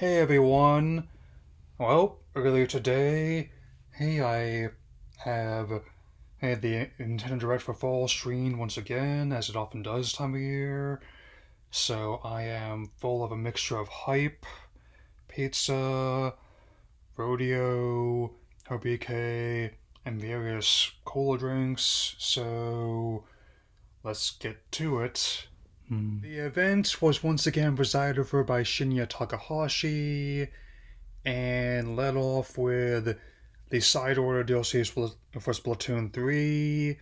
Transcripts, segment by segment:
Hey everyone! Well, earlier today, I have had the Nintendo Direct for Fall streamed once again, as it often does this time of year. So I am full of a mixture of hype, pizza, rodeo, HBK, and various cola drinks. So let's get to it. The event was once again presided over by Shinya Takahashi, and led off with the side order DLCs for Splatoon 3,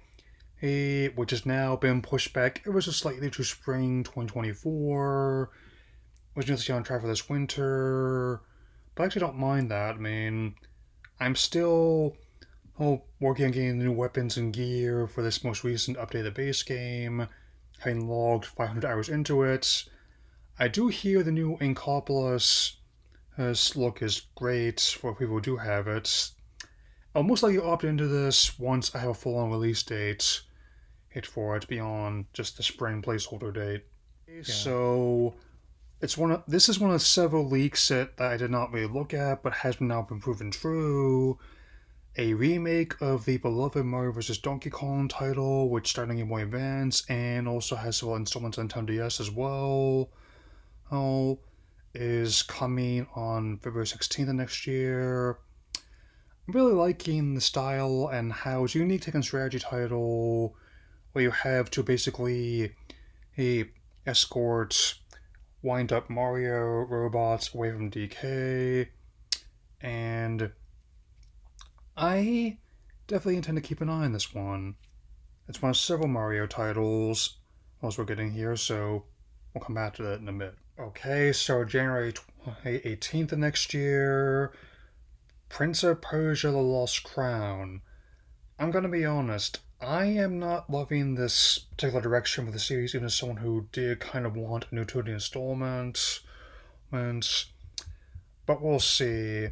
which has now been pushed back ever so slightly to spring 2024, which needs to be on track for this winter. But I actually don't mind that. I mean, I'm still working on getting the new weapons and gear for this most recent update of the base game, having logged 500 hours into it. I do hear the new Inkopolis look is great for people who do have it. I'll most likely opt into this once I have a full-on release date for it beyond just the spring placeholder date. Yeah. So this is one of several leaks that I did not really look at, but has now been proven true. A remake of the beloved Mario vs. Donkey Kong title, which started on Game Boy Advance and also has several installments on Nintendo DS as well. Oh, is coming on February 16th of next year. I'm really liking the style and how it's a unique take on strategy title where you have to basically escort wind up Mario robots away from DK. And I definitely intend to keep an eye on this one. It's one of several Mario titles as we're getting here, so we'll come back to that in a bit. Okay, so January 18th of next year, Prince of Persia: The Lost Crown. I'm gonna be honest, I am not loving this particular direction with the series, even as someone who did kind of want a new 2D installment. But we'll see,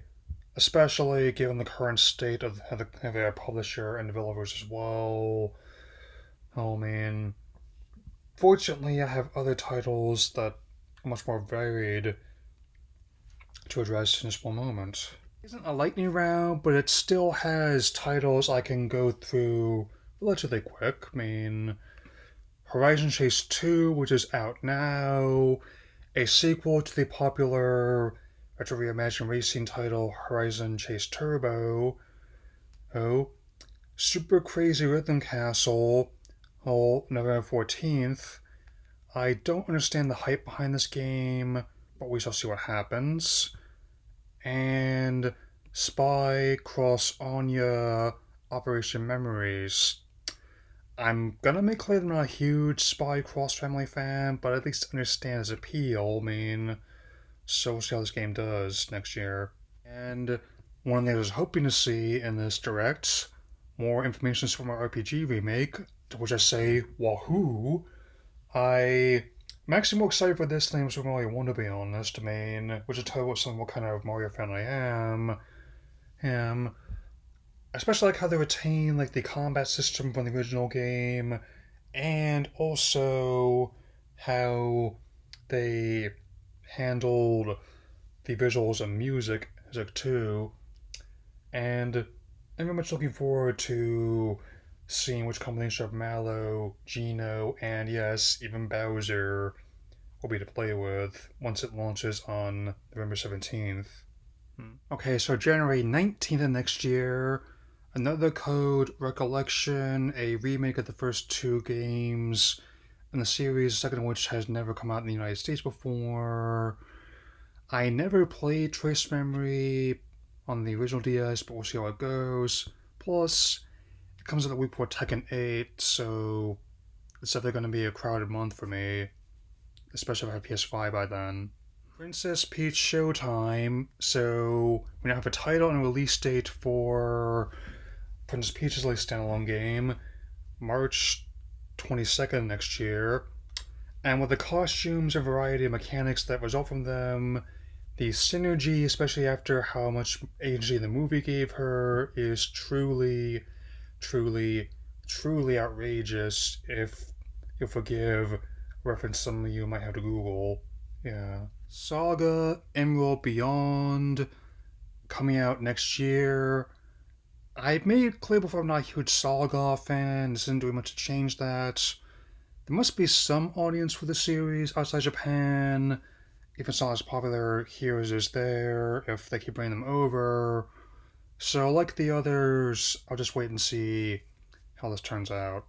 especially given the current state of their publisher and developers as well. Oh man. Fortunately, I have other titles that are much more varied to address in just one moment. It isn't a lightning round, but it still has titles I can go through relatively quick. I mean, Horizon Chase 2, which is out now, a sequel to the popular retro reimagined racing title Horizon Chase Turbo. Oh, Super Crazy Rhythm Castle, November 14th. I don't understand the hype behind this game, but we shall see what happens. And Spy Cross Anya Operation Memories. I'm gonna make clear that I'm not a huge Spy Cross Family fan, but at least understand its appeal. I mean, so we'll see how this game does next year. And one of the things I was hoping to see in this direct, more information from our RPG remake, to which I say Wahoo. I'm actually more excited for this than I was really want to be honest. I mean, which will tell you what kind of Mario fan I am. Especially like how they retain like the combat system from the original game, and also how they handled the visuals and music too. And I'm very much looking forward to seeing which combination of Mallow, Geno, and yes, even Bowser will be to play with once it launches on November 17th. Okay, so January 19th of next year, another code, Recollection, a remake of the first two games in the series, the second of which has never come out in the United States before. I never played Trace Memory on the original DS, but we'll see how it goes. Plus, it comes out the week before Tekken 8, so it's definitely going to be a crowded month for me, especially if I have PS5 by then. Princess Peach Showtime, so we now have a title and a release date for Princess Peach's latest standalone game, March 22nd next year. And with the costumes and variety of mechanics that result from them, the synergy, especially after how much agency the movie gave her, is truly, truly, truly outrageous if you'll forgive reference some of you might have to Google. Yeah. Saga, Emerald Beyond, coming out next year. I made it clear before I'm not a huge Saga fan. This isn't doing much to change that. There must be some audience for the series outside Japan. If it's not as popular here as it is there, if they keep bringing them over. So, like the others, I'll just wait and see how this turns out.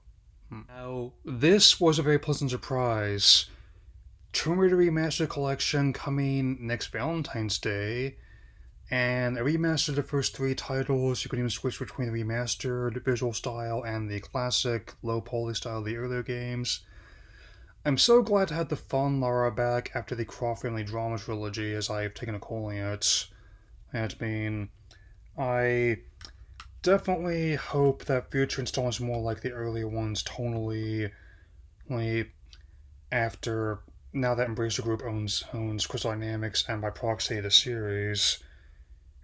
Now, this was a very pleasant surprise. Tomb Raider Remastered Collection coming next Valentine's Day, and I remastered the first three titles. You can even switch between the remastered visual style and the classic low poly style of the earlier games. I'm so glad to have the fun Lara back after the Croft family drama trilogy, as I have taken a calling it. I mean, I definitely hope that future installments are more like the earlier ones tonally, like after now that Embracer Group owns Crystal Dynamics and by proxy the series.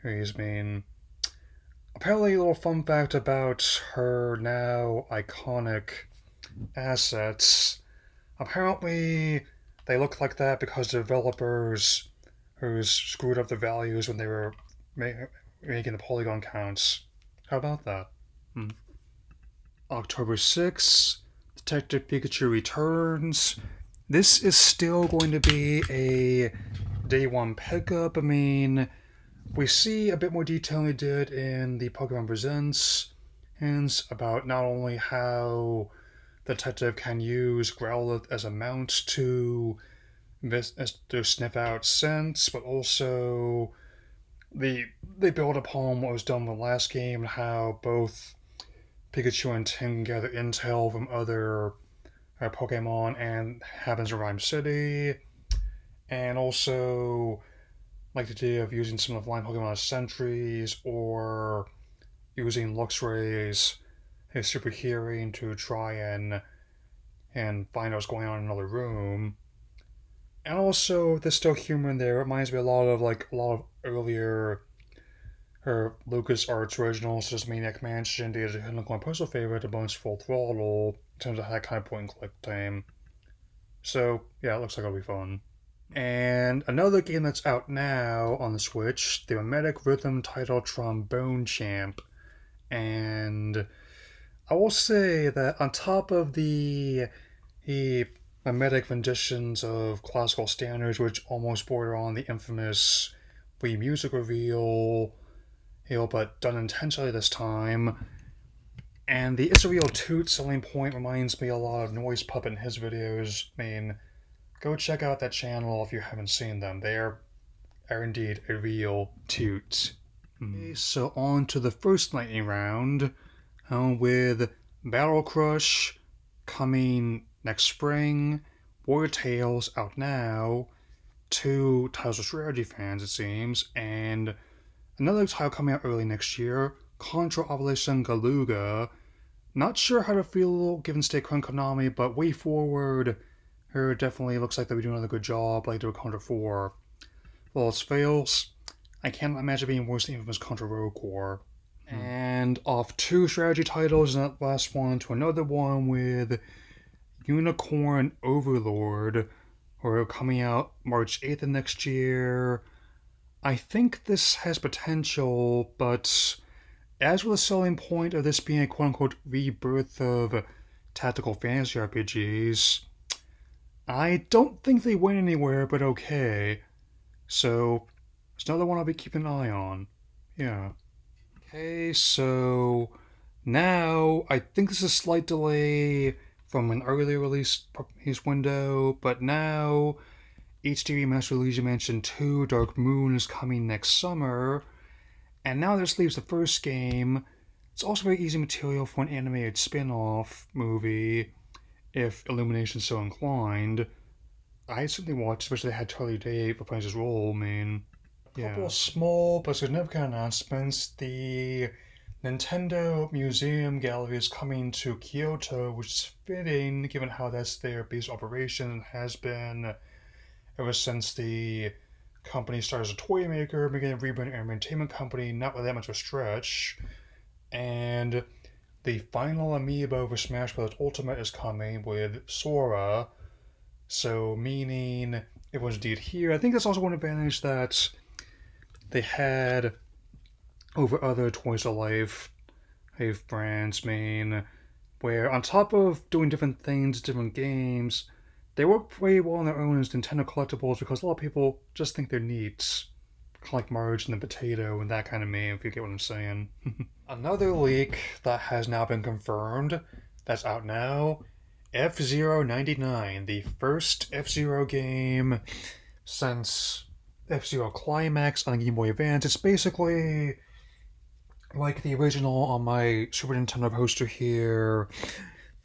I mean, apparently a little fun fact about her now iconic assets. Apparently, they look like that because the developers who screwed up the values when they were making the polygon counts. How about that? Hmm. October 6th, Detective Pikachu Returns. This is still going to be a day one pickup. I mean, we see a bit more detail than we did in the Pokemon Presents hints about not only how the detective can use Growlithe as a mount to sniff out scents, but also they build upon what was done in the last game, how both Pikachu and Tim gather intel from other Pokemon and happens in Rhyme City, and also like the idea of using some of the line Pokemon as sentries or using Luxray's his super hearing to try and find out what's going on in another room. And also, there's still humor in there. It reminds me a lot of earlier her Lucas Arts originals, such as Maniac Mansion, the my personal favorite, a bunch Full Throttle, in terms of that kind of point and click time. So yeah, it looks like it'll be fun. And another game that's out now on the Switch, the mimetic rhythm titled Trombone Champ. And I will say that on top of the mimetic renditions of classical standards, which almost border on the infamous Wii music reveal, but done intentionally this time. And the It's a Real Toot selling point reminds me a lot of Noise Puppet in his videos. I mean, go check out that channel if you haven't seen them. They are indeed a real toot. Okay, so on to the first lightning round with Battle Crush coming next spring, Warrior Tales out now, two titles for strategy fans it seems, and another title coming out early next year, Contra Ovulation Galuga. Not sure how to feel given State Current Konami, but way forward, her definitely looks like they'll be doing another good job like they were Contra 4. Well, its fails, I can't imagine being worse than infamous Contra Rogue Core. And off two strategy titles, and that last one to another one with Unicorn Overlord, who are coming out March 8th of next year. I think this has potential, but as with the selling point of this being a quote unquote rebirth of tactical fantasy RPGs, I don't think they went anywhere, but okay. So, it's another one I'll be keeping an eye on. Yeah. Okay, so now I think this is a slight delay from an earlier release window, but now HD Remastered Luigi Mansion 2 Dark Moon is coming next summer, and now this leaves the first game. It's also very easy material for an animated spin off movie, if Illumination's so inclined. I certainly watched, especially they had Charlie Day reprise his role. I mean, a couple of small but significant announcements. The Nintendo Museum Gallery is coming to Kyoto, which is fitting given how that's their base operation and has been ever since the company started as a toy maker, making a rebrand an entertainment company, not really that much of a stretch. And the final amiibo for Smash Bros. Ultimate is coming with Sora, so meaning it was indeed here. I think that's also one advantage that they had over other Toys to Life brands, where on top of doing different things, different games, they work pretty well on their own as Nintendo collectibles because a lot of people just think they're neat. Like Marge and the Potato and that kind of meme, if you get what I'm saying. Another leak that has now been confirmed, that's out now, F-Zero 99, the first F-Zero game since F-Zero Climax on the Game Boy Advance. It's basically like the original on my Super Nintendo poster here,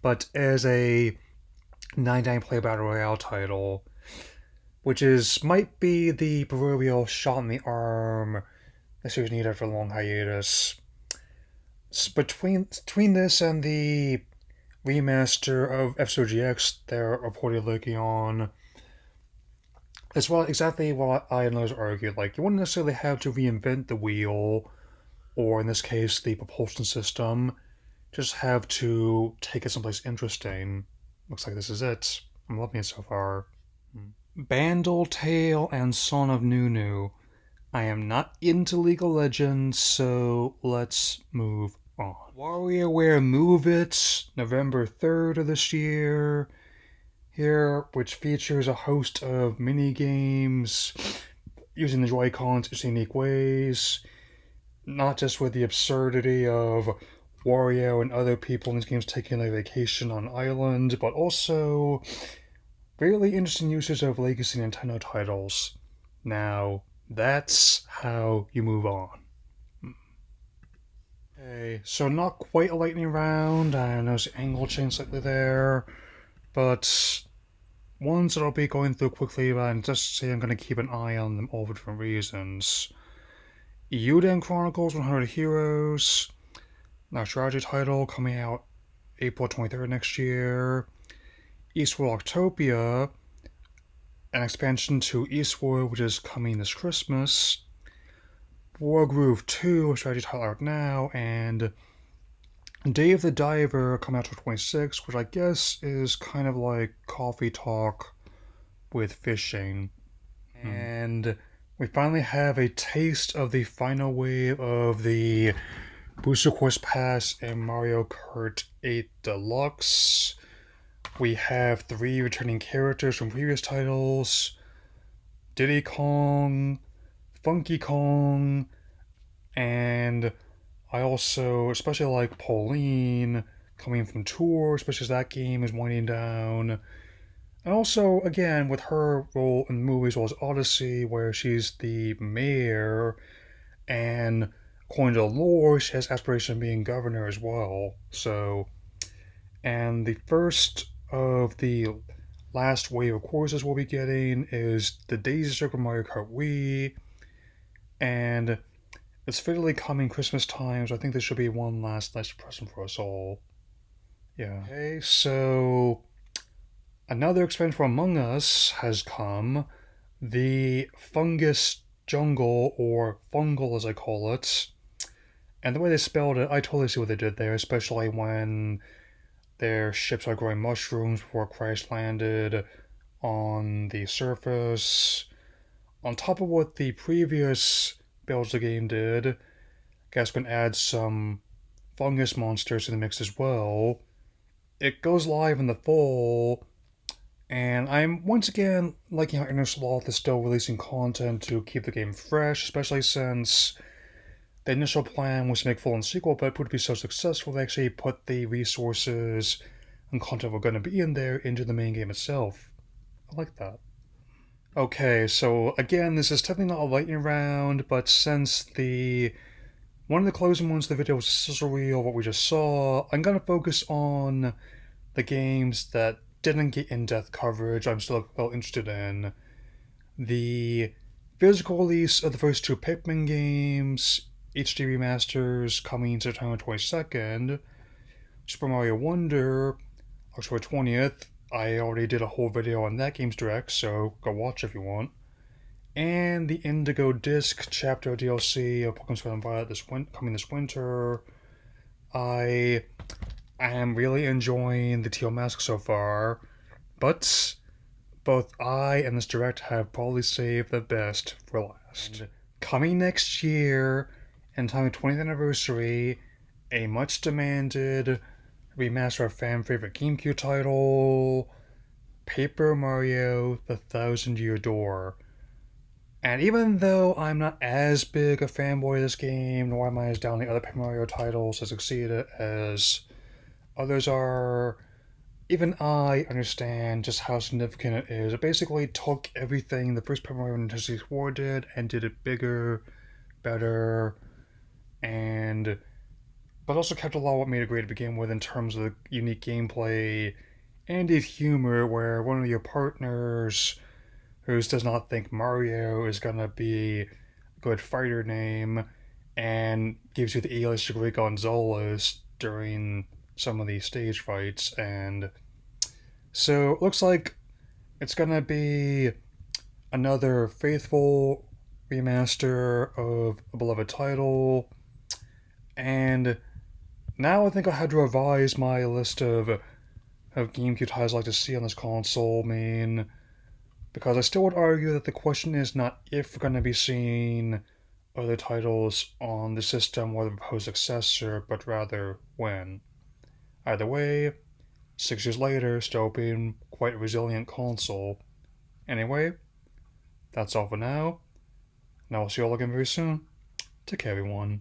but as a 99 player battle royale title, which might be the proverbial shot in the arm the series needed after a long hiatus. Between this and the remaster of F-Zero GX they're reportedly looking on, as well exactly what I and others argued. Like, you wouldn't necessarily have to reinvent the wheel, or in this case, the propulsion system. Just have to take it someplace interesting. Looks like this is it. I'm loving it so far. Bandle, Tale, and Son of Nunu. I am not into League of Legends, so let's move on. WarioWare Move It, November 3rd of this year. Here, which features a host of mini games using the Joy-Cons in unique ways. Not just with the absurdity of Wario and other people in these games taking a vacation on an island, but also really interesting uses of legacy Nintendo titles. Now, that's how you move on. Okay, so not quite a lightning round. I know there's an angle change slightly there, but ones that I'll be going through quickly, and just say I'm going to keep an eye on them all for different reasons. Yuden Chronicles 100 Heroes, our strategy title, coming out April 23rd next year. Eastward Octopia, an expansion to Eastward, which is coming this Christmas. War Groove 2, a strategy title out now, and Dave the Diver coming out to 26, which I guess is kind of like Coffee Talk with fishing. And we finally have a taste of the final wave of the Booster Quest Pass and Mario Kart 8 Deluxe. We have 3 returning characters from previous titles: Diddy Kong, Funky Kong, and I also especially like Pauline coming from Tour, especially as that game is winding down. And also, again, with her role in the movie as well as Odyssey, where she's the mayor, and according to the lore, she has aspiration of being governor as well. So, and the first of the last wave of courses we'll be getting is the Daisy Circle Mario Kart Wii, and it's fittingly coming Christmas time, so I think this should be one last nice present for us all. Yeah. Okay, so another expansion for Among Us has come. The Fungus Jungle, or Fungle as I call it. And the way they spelled it, I totally see what they did there, especially when their ships are growing mushrooms before crash landed on the surface. On top of what the previous builds of the game did, I guess we can add some fungus monsters to the mix as well. It goes live in the fall, and I'm once again liking how Inner Sloth is still releasing content to keep the game fresh, especially since the initial plan was to make a full-on sequel, but it proved to be so successful they actually put the resources and content we're going to be in there into the main game itself. I like that. Okay, so again, this is technically not a lightning round, but since one of the closing ones of the video was a sizzle reel, what we just saw, I'm going to focus on the games that didn't get in-depth coverage I'm still well interested in. The physical release of the first 2 Pikmin games, HD remasters coming September 22nd, Super Mario Wonder, October 20th. I already did a whole video on that game's direct, so go watch if you want. And the Indigo Disc Chapter DLC of Pokemon Scarlet and Violet coming this winter. I am really enjoying the Teal Mask so far, but both I and this direct have probably saved the best for last. And coming next year, in time of 20th anniversary, a much demanded remaster of fan favorite GameCube title, Paper Mario: The Thousand Year Door. And even though I'm not as big a fanboy of this game, nor am I as down the other Paper Mario titles as succeeded as others are, even I understand just how significant it is. It basically took everything the first Paper Mario Nintendo 64 did and did it bigger, better, and but also kept a lot of what made it great to begin with in terms of the unique gameplay and its humor, where one of your partners who does not think Mario is gonna be a good fighter name and gives you the alias Great Gonzalez during some of these stage fights. And so it looks like it's gonna be another faithful remaster of a beloved title. And now I think I had to revise my list of GameCube titles I'd like to see on this console, because I still would argue that the question is not if we're going to be seeing other titles on the system or the proposed successor, but rather when. Either way, 6 years later, still being quite a resilient console. Anyway, that's all for now, and I will see you all again very soon. Take care, everyone.